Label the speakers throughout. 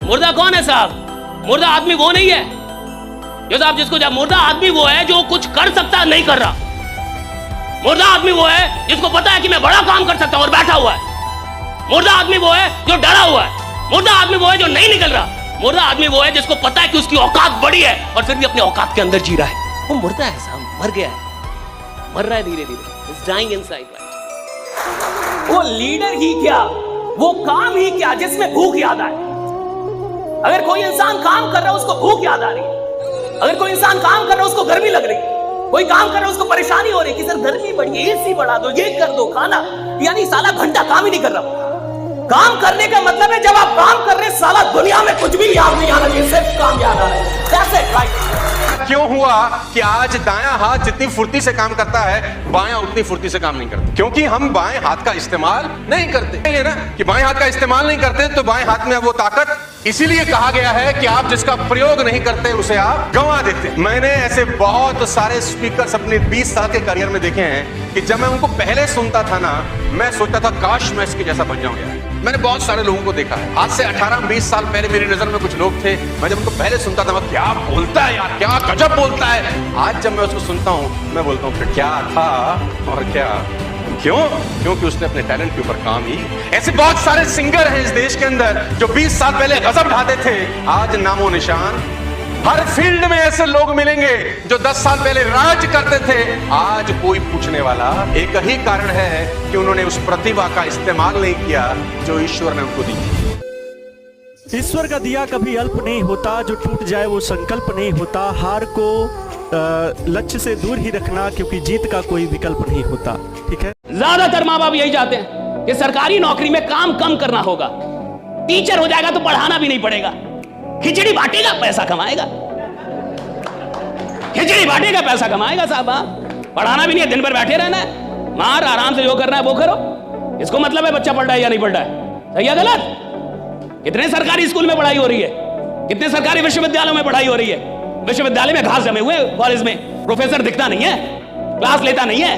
Speaker 1: मुर्दा कौन है साहब? मुर्दा आदमी वो नहीं है जो साहब जिसको जब मुर्दा आदमी वो है जो कुछ कर सकता नहीं कर रहा। मुर्दा आदमी वो है जिसको पता है कि मैं बड़ा काम कर सकता हूं और बैठा हुआ है। मुर्दा आदमी वो है जो डरा हुआ है। मुर्दा आदमी वो है जो नहीं निकल रहा। मुर्दा आदमी वो है जिसको पता है कि उसकी औकात बड़ी है और फिर भी अपनी औकात के अंदर जी रहा है। वो मुर्दा है साहब, मर गया है, मर रहा है धीरे धीरे, इट्स डाइंग इनसाइड। वो लीडर ही क्या, वो काम ही क्या जिसमें भूख याद आए। अगर कोई इंसान काम कर रहा है उसको भूख याद आ रही है, अगर कोई इंसान काम कर रहा है उसको गर्मी लग रही है, कोई काम कर रहा है उसको परेशानी हो रही है कि सर गर्मी बढ़ी है, एसी बढ़ा दो, ये कर दो, खाना, यानी साला घंटा काम ही नहीं कर रहा। काम करने का मतलब है जब आप काम कर रहे हैं साला दुनिया में कुछ भी याद नहीं आना चाहिए, सिर्फ काम याद आ रहा है। That's it, right?
Speaker 2: क्यों हुआ कि आज दायां हाथ जितनी फुर्ती से काम करता है बायां उतनी फुर्ती से काम नहीं करता? क्योंकि हम बाएं हाथ का इस्तेमाल नहीं करते है ना, कि बाएं हाथ का इस्तेमाल नहीं करते तो बाएं हाथ में वो ताकत, इसीलिए कहा गया है कि आप जिसका प्रयोग नहीं करते उसे आप गंवा देते। मैंने ऐसे बहुत सारे स्पीकर्स अपने 20 साल के करियर में देखे हैं कि जब मैं उनको पहले सुनता था ना, मैं सोचता था काश मैं इसके जैसा बन जाऊं यार। मैंने बहुत सारे लोगों को देखा है, आज से 18-20 साल पहले मेरी नजर में कुछ लोग थे, मैं जब उनको पहले सुनता था, क्या बोलता है यार, क्या गजब बोलता है। आज जब मैं उसको सुनता हूं मैं बोलता हूं फिर क्या था और क्या, क्यों? क्योंकि उसने अपने टैलेंट के ऊपर काम ही। ऐसे बहुत सारे सिंगर हैं इस देश के अंदर जो 20 साल पहले गजब ढाते थे, आज नामो निशान। हर फील्ड में ऐसे लोग मिलेंगे जो 10 साल पहले राज करते थे, आज कोई पूछने वाला। एक ही कारण है कि उन्होंने उस प्रतिभा का इस्तेमाल नहीं किया जो ईश्वर ने उनको दी।
Speaker 3: ईश्वर का दिया कभी अल्प नहीं होता, जो टूट जाए वो संकल्प नहीं होता। हार को लक्ष्य से दूर ही रखना, क्योंकि जीत का कोई विकल्प नहीं होता। ठीक है,
Speaker 1: ज्यादातर माँ बाप यही चाहते हैं कि सरकारी नौकरी में काम कम करना होगा, टीचर हो जाएगा तो पढ़ाना भी नहीं पड़ेगा, खिचड़ी बांटेगा पैसा कमाएगा, खिचड़ी बांटेगा पैसा कमाएगा साहब। पढ़ाना भी नहीं है, दिन भर बैठे रहना है, मार आराम से जो करना है वो करो। इसको मतलब है बच्चा पढ़ रहा है या नहीं पढ़ रहा है, सही है गलत? कितने सरकारी स्कूल में पढ़ाई हो रही है, कितने सरकारी विश्वविद्यालयों में पढ़ाई हो रही है। विश्वविद्यालय में घास जमे हुए, कॉलेज में प्रोफेसर दिखता नहीं है, क्लास लेता नहीं है,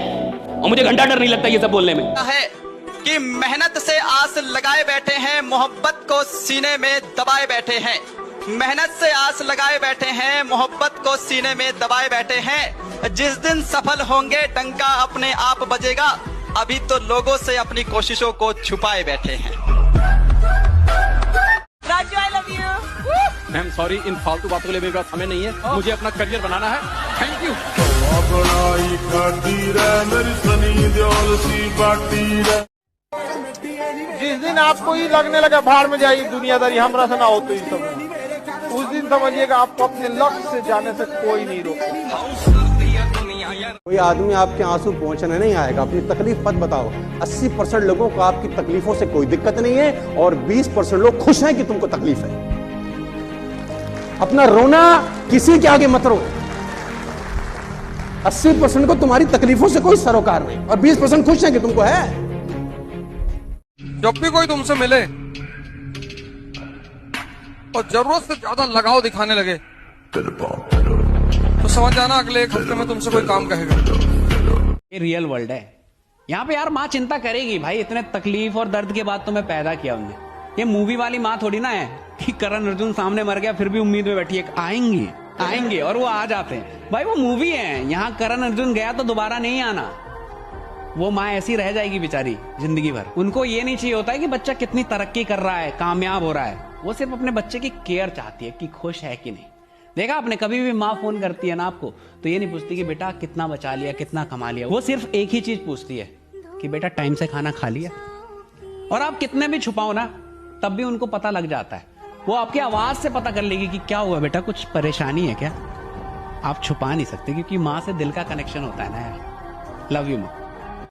Speaker 1: और मुझे घंटा डर नहीं लगता ये सब बोलने में।
Speaker 4: है कि मेहनत से आस लगाए बैठे हैं, मोहब्बत को सीने में दबाए बैठे हैं। मेहनत से आस लगाए बैठे हैं, मोहब्बत को सीने में दबाए बैठे हैं। जिस दिन सफल होंगे डंका अपने आप बजेगा, अभी तो लोगों से अपनी कोशिशों को छुपाए बैठे हैं।
Speaker 5: Raju I love you.
Speaker 6: Ma'am sorry, इन फालतू बातों के लिए मेरे पास समय नहीं है, मुझे अपना करियर बनाना है। Thank you.
Speaker 7: जिस दिन आपको ही लगने लगा भाड़ में जाइए दुनियादारी हमरा से ना हो तो सब, उस दिन समझिएगा आपको अपने लक्ष्य से जाने से कोई नहीं रोकेगा।
Speaker 8: कोई आदमी आपके आंसू पहुंचने नहीं आएगा, अपनी तकलीफ मत बताओ। 80% लोगों को आपकी तकलीफों से कोई दिक्कत नहीं है और 20% लोग खुश हैं कि तुमको तकलीफ है। अपना रोना किसी के आगे मत रो। 80% को तुम्हारी तकलीफों से कोई सरोकार नहीं और 20% खुश हैं कि तुमको है।
Speaker 9: जब भी कोई तुमसे मिले और जरूरत से ज्यादा लगाव दिखाने लगे तो समझ जाना अगले एक हफ्ते में तुमसे कोई काम कहेगा।
Speaker 10: ये रियल वर्ल्ड है, यहाँ पे यार माँ चिंता करेगी भाई, इतने तकलीफ और दर्द के बाद तुम्हें पैदा किया उन्हें। ये मूवी वाली माँ थोड़ी ना है कि करण अर्जुन सामने मर गया फिर भी उम्मीद में बैठी है आएंगे और वो आ जाते हैं। भाई वो मूवी है, यहाँ करण अर्जुन गया तो दोबारा नहीं आना। वो माँ ऐसी रह जाएगी बेचारी जिंदगी भर। उनको ये नहीं चाहिए होता है कि बच्चा कितनी तरक्की कर रहा है, कामयाब हो रहा है। वो सिर्फ अपने बच्चे की केयर चाहती है कि खुश है कि नहीं। देखा आपने, कभी भी माँ फोन करती है ना आपको तो ये नहीं पूछती कि बेटा कितना बचा लिया, कितना कमा लिया। वो सिर्फ एक ही चीज पूछती है कि बेटा टाइम से खाना खा लिया। और आप कितने भी छुपाओ ना तब भी उनको पता लग जाता है। वो आपकी आवाज से पता कर लेगी कि क्या हुआ बेटा, कुछ परेशानी है क्या। आप छुपा नहीं सकते क्योंकि माँ से दिल का कनेक्शन होता है ना यार। लव यू माँ।